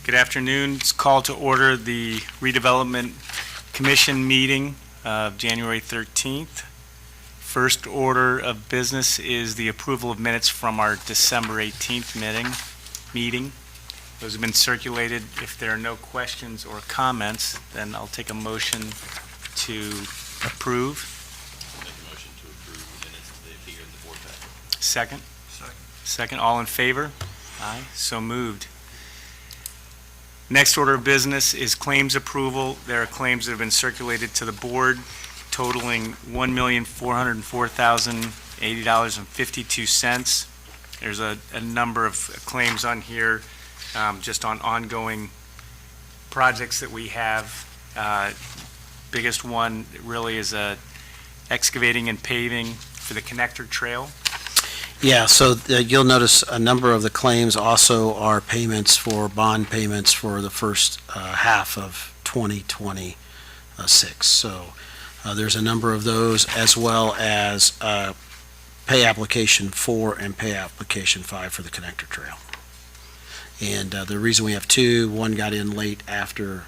Good afternoon. It's called to order the Redevelopment Commission meeting of January 13th. First order of business is the approval of minutes from our December 18th meeting. Those have been circulated. If there are no questions or comments, then I'll take a motion to approve. I'll make a motion to approve the minutes as they appear in the board packet. Second? Second. Second. All in favor? Aye. So moved. Next order of business is claims approval. There are claims that have been circulated to the board totaling $1,404,080.52. There's a number of claims on here just on ongoing projects that we have. Biggest one really is excavating and paving for the connector trail. Yeah, so you'll notice a number of the claims also are payments for bond payments for the first half of 2026. So there's a number of those, as well as pay application 4 and pay application 5 for the connector trail. And the reason we have two, one got in late after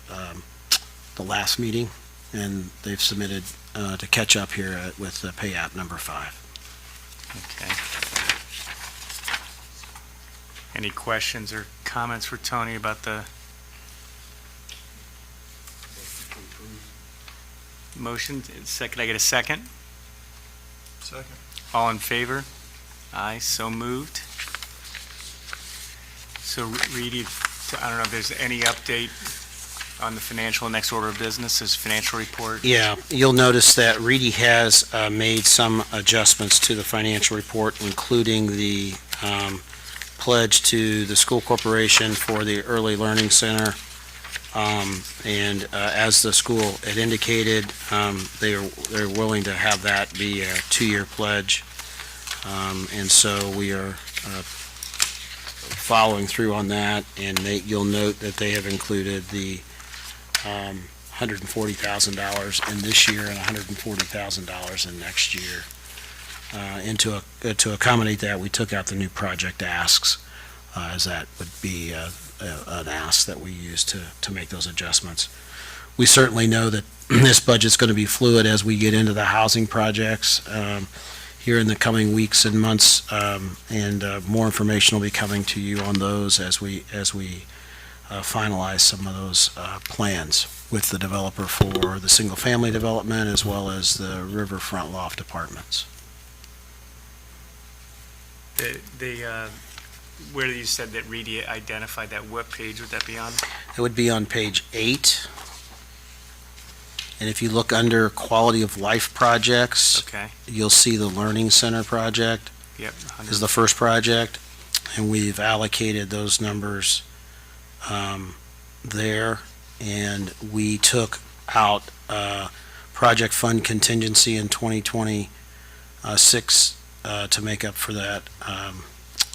the last meeting, and they've submitted to catch up here with the pay app number 5. Okay. Any questions or comments for Tony about the motion? Can I get a second? Second. All in favor? Aye, so moved. So Reedy, I don't know if there's any update on the financial next order of business, is financial report? Yeah, you'll notice that Reedy has made some adjustments to the financial report, including the pledge to the school corporation for the Early Learning Center. And as the school had indicated, they're willing to have that be a 2-year pledge. And so we are following through on that, and you'll note that they have included the $140,000 in this year and $140,000 in next year. And to accommodate that, we took out the new project asks, as that would be an ask that we use to make those adjustments. We certainly know that this budget's going to be fluid as we get into the housing projects here in the coming weeks and months, and more information will be coming to you on those as we finalize some of those plans with the developer for the single-family development as well as the riverfront loft apartments. Where you said that Reedy identified that, what page would that be on? It would be on page 8. And if you look under quality of life projects, Okay. you'll see the Learning Center project Yep. is the first project. And we've allocated those numbers there. And we took out project fund contingency in 2026 to make up for that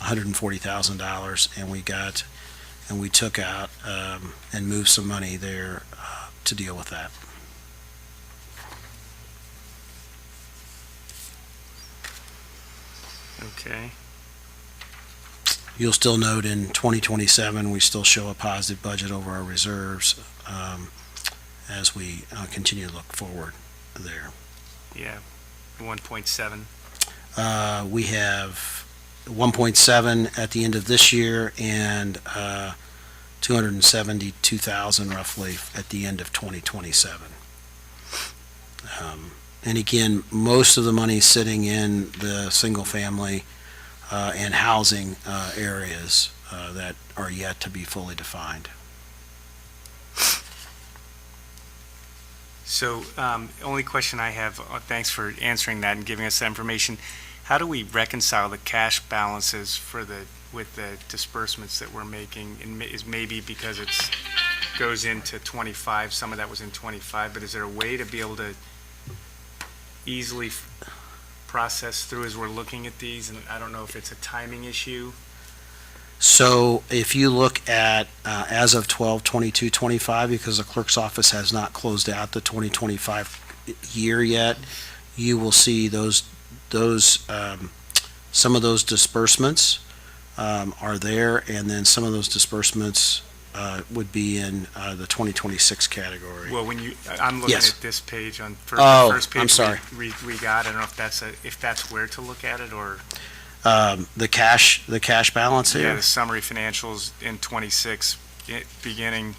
$140,000, and we took out and moved some money there to deal with that. Okay. You'll still note in 2027 we still show a positive budget over our reserves as we continue to look forward there. Yeah. 1.7. We have 1.7 at the end of this year and 272,000 roughly at the end of 2027. And again, most of the money is sitting in the single family and housing areas that are yet to be fully defined. So, only question I have, thanks for answering that and giving us that information. How do we reconcile the cash balances with the disbursements that we're making? And is maybe because it goes into 25, some of that was in 25, but is there a way to be able to easily process through as we're looking at these? And I don't know if it's a timing issue. So if you look at as of 12/22/25, because the clerk's office has not closed out the 2025 year yet, you will see some of those disbursements are there, and then some of those disbursements would be in the 2026 category. Well, I'm looking Yes. at this page on Oh, the first page. I'm sorry. We got, I don't know if that's where to look at it, or, The cash balance yeah, here? the summary financials in 26, beginning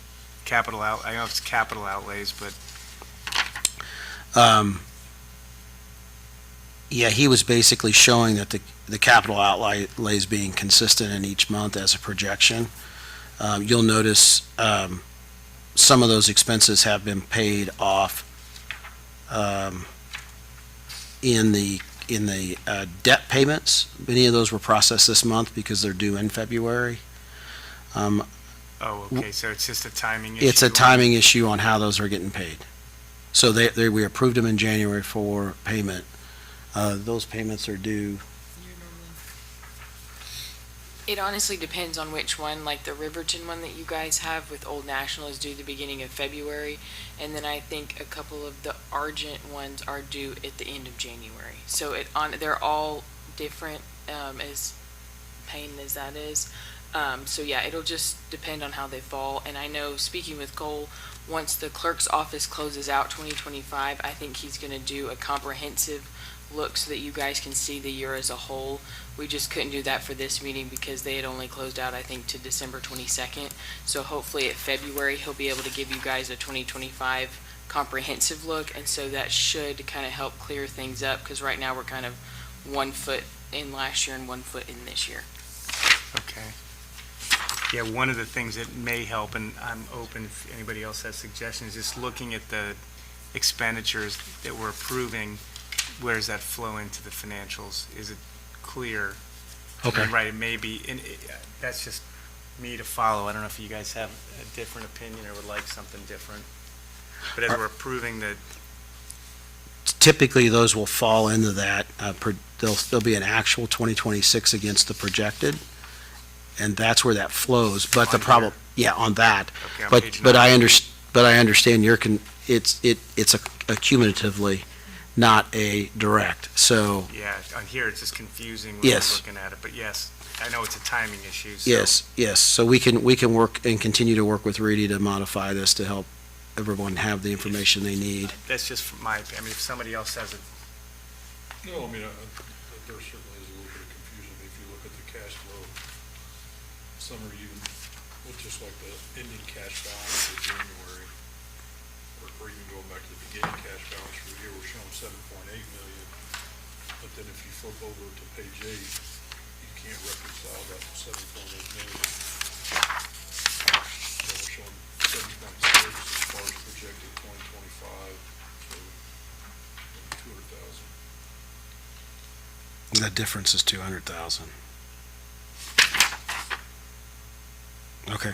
I know it's capital outlays, but, Yeah, he was basically showing that the capital outlay is being consistent in each month as a projection. You'll notice some of those expenses have been paid off in the debt payments. Many of those were processed this month because they're due in February. oh, okay, so it's just a timing issue? It's a timing issue on how those are getting paid. So we approved them in January for payment. Those payments are due. It honestly depends on which one, like the Riverton one that you guys have with Old National is due the beginning of February, and then I think a couple of the Argent ones are due at the end of January. So they're all different, as pain as that is. So yeah, it'll just depend on how they fall. And I know, speaking with Cole, once the clerk's office closes out 2025, I think he's gonna do a comprehensive look so that you guys can see the year as a whole. We just couldn't do that for this meeting because they had only closed out, I think, to December 22nd. So hopefully at February, he'll be able to give you guys a 2025 comprehensive look. And so that should kind of help clear things up, because right now we're kind of 1 foot in last year and 1 foot in this year. Okay. Yeah, one of the things that may help, and I'm open if anybody else has suggestions, just looking at the expenditures that we're approving, where does that flow into the financials? Is it clear? Okay. And right, it may be, and that's just me to follow. I don't know if you guys have a different opinion or would like something different. But as we're approving the, Typically, those will fall into that. There'll be an actual 2026 against the projected, and that's where that flows. But the On problem, here? yeah, on that. okay, on But page but I 9. understand it's a cumulatively, not a direct. So Yeah, on here, it's just confusing when Yes. we're looking at it. But yes, I know it's a timing issue. So yes. So we can work and continue to work with Reedy to modify this to help everyone have the information they need. That's just from my opinion. I mean, if somebody else has it, No, I mean, there certainly is a little bit of confusion. If you look at the cash flow summary, even, with just like the ending cash balance for January, or even going back to the beginning cash balance for the year, we're showing 7.8 million. But then if you flip over to page 8, you can't reconcile that to 7.8 million. So we're showing 7.6 as far as projected 2025, so 200,000. The difference is 200,000. Okay.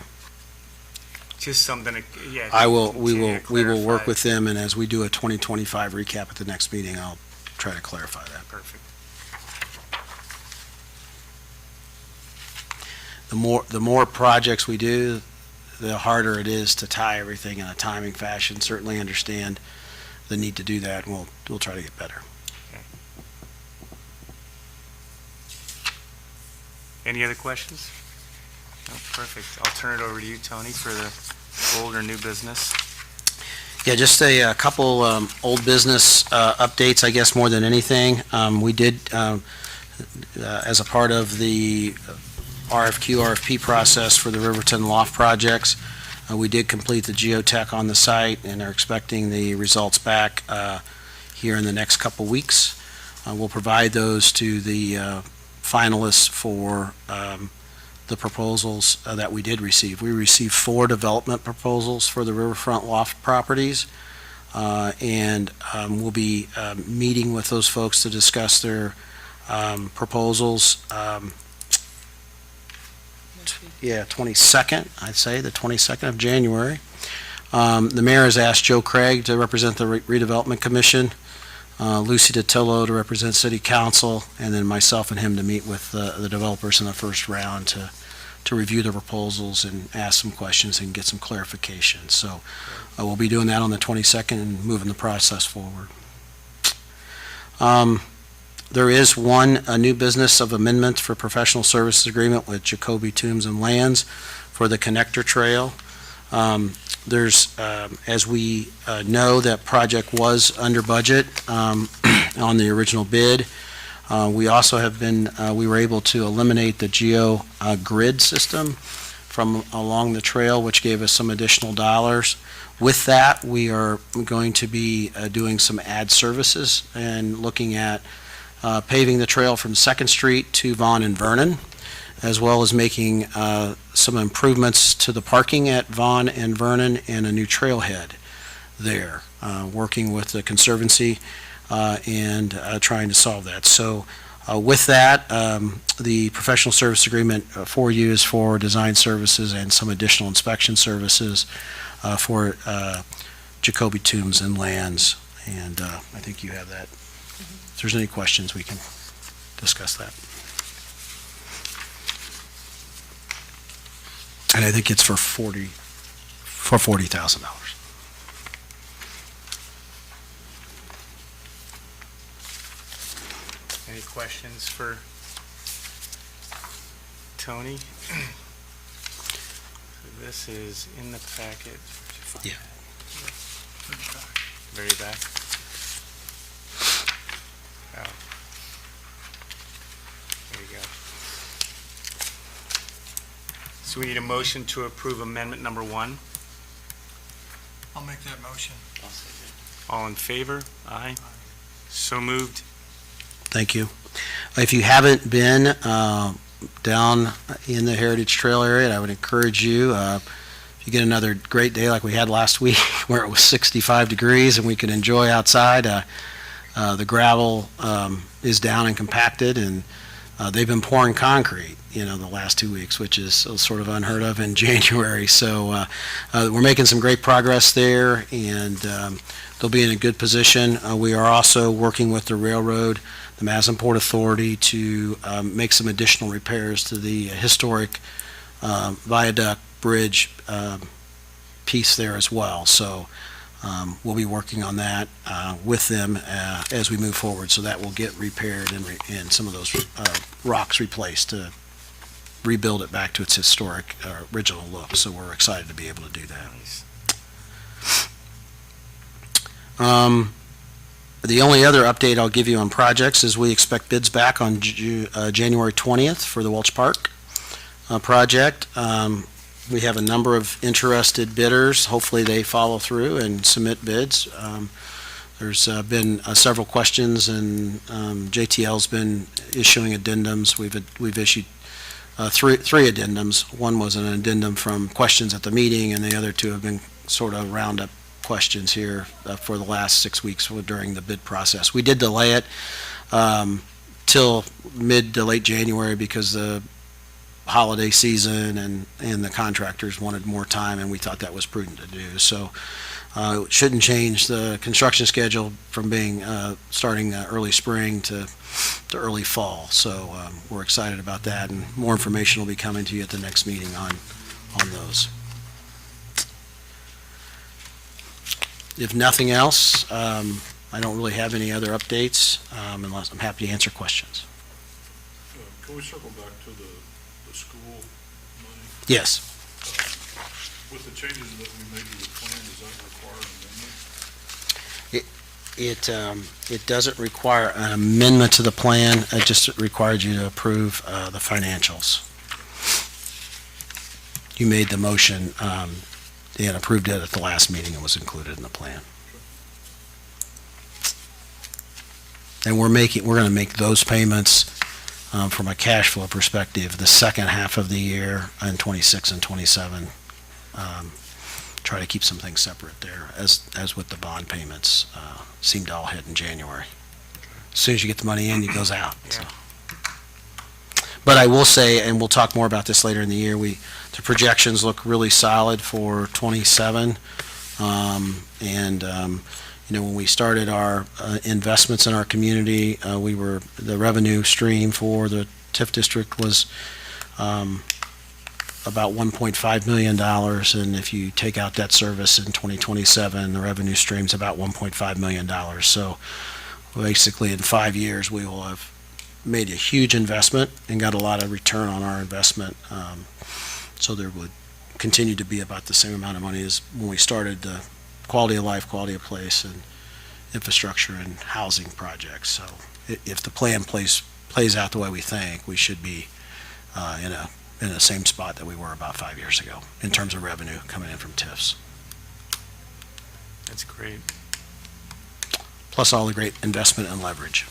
just something, yeah. We will clarify. work with them, and as we do a 2025 recap at the next meeting, I'll try to clarify that. Perfect. The more projects we do, the harder it is to tie everything in a timing fashion. Certainly understand the need to do that, and we'll try to get better. Any other questions? No, perfect. I'll turn it over to you, Tony, for the old or new business. Yeah, just a couple old business updates, I guess, more than anything. We did, as a part of the RFP process for the Riverton Loft projects, we did complete the geotech on the site and are expecting the results back here in the next couple weeks. We'll provide those to the finalists for the proposals that we did receive. We received 4 development proposals for the riverfront loft properties, and we'll be meeting with those folks to discuss their proposals. 22nd, I'd say, the 22nd of January. The mayor has asked Joe Craig to represent the Redevelopment Commission, Lucy DiTillo to represent City Council, and then myself and him to meet with the developers in the first round to review the proposals and ask some questions and get some clarification. So we'll be doing that on the 22nd and moving the process forward. There is a new business of amendment for professional services agreement with Jacoby Toombs and Lands for the connector trail. There's, as we know, that project was under budget on the original bid. We also have been, we were able to eliminate the geo grid system from along the trail, which gave us some additional dollars. With that, we are going to be doing some add services and looking at paving the trail from 2nd Street to Vaughn and Vernon, as well as making some improvements to the parking at Vaughn and Vernon and a new trailhead there, working with the Conservancy and trying to solve that. So with that, the professional service agreement for you is for design services and some additional inspection services for Jacoby Tombs and Lands. And I think you have that. If there's any questions, we can discuss that. And I think it's for $40,000. Any questions for Tony? So this is in the packet. Yeah. Very back. Oh. There you go. So we need a motion to approve amendment number 1. I'll make that motion. All in favor? Aye. So moved. Thank you. If you haven't been down in the Heritage Trail area, I would encourage you, if you get another great day like we had last week, where it was 65 degrees and we could enjoy outside, the gravel is down and compacted, and they've been pouring concrete, the last 2 weeks, which is sort of unheard of in January. So we're making some great progress there, and they'll be in a good position. We are also working with the railroad, the Madison Port Authority, to make some additional repairs to the historic viaduct bridge piece there as well. So we'll be working on that with them as we move forward, so that will get repaired and some of those rocks replaced to rebuild it back to its historic original look. So we're excited to be able to do that. The only other update I'll give you on projects is we expect bids back on January 20th for the Welch Park project. We have a number of interested bidders. Hopefully they follow through and submit bids. There's been several questions, and JTL's been issuing addendums. We've issued three addendums. One was an addendum from questions at the meeting, and the other two have been sort of roundup questions here for the last 6 weeks during the bid process. We did delay it till mid to late January because the holiday season and the contractors wanted more time, and we thought that was prudent to do. So it shouldn't change the construction schedule from being starting early spring to early fall. So we're excited about that, and more information will be coming to you at the next meeting on those. If nothing else, I don't really have any other updates, unless I'm happy to answer questions. Can we circle back to the school money? Yes. With the changes that we made to the plan, does that require an amendment? It doesn't require an amendment to the plan. It just requires you to approve the financials. You made the motion and approved it at the last meeting and was included in the plan. And we're going to make those payments from a cash flow perspective the second half of the year in 26 and 27. Try to keep some things separate there, as with the bond payments seem to all hit in January. As soon as you get the money in, it goes out. So. But I will say, and we'll talk more about this later in the year, the projections look really solid for 27. When we started our investments in our community, the revenue stream for the TIF district was about $1.5 million, and if you take out debt service in 2027, the revenue stream's about $1.5 million. So basically, in 5 years, we will have made a huge investment and got a lot of return on our investment. So there would continue to be about the same amount of money as when we started the quality of life, quality of place, and infrastructure and housing projects. So if the plan plays out the way we think, we should be in the same spot that we were about 5 years ago in terms of revenue coming in from TIFs. That's great. Plus all the great investment and leverage.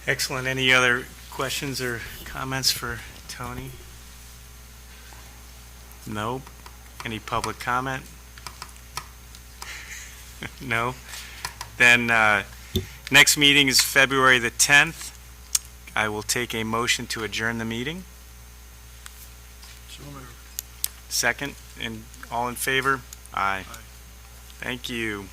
Excellent. Any other questions or comments for Tony? Nope. Any public comment? No? Then, next meeting is February the 10th. I will take a motion to adjourn the meeting. So moved. Second, and all in favor? Aye. Thank you.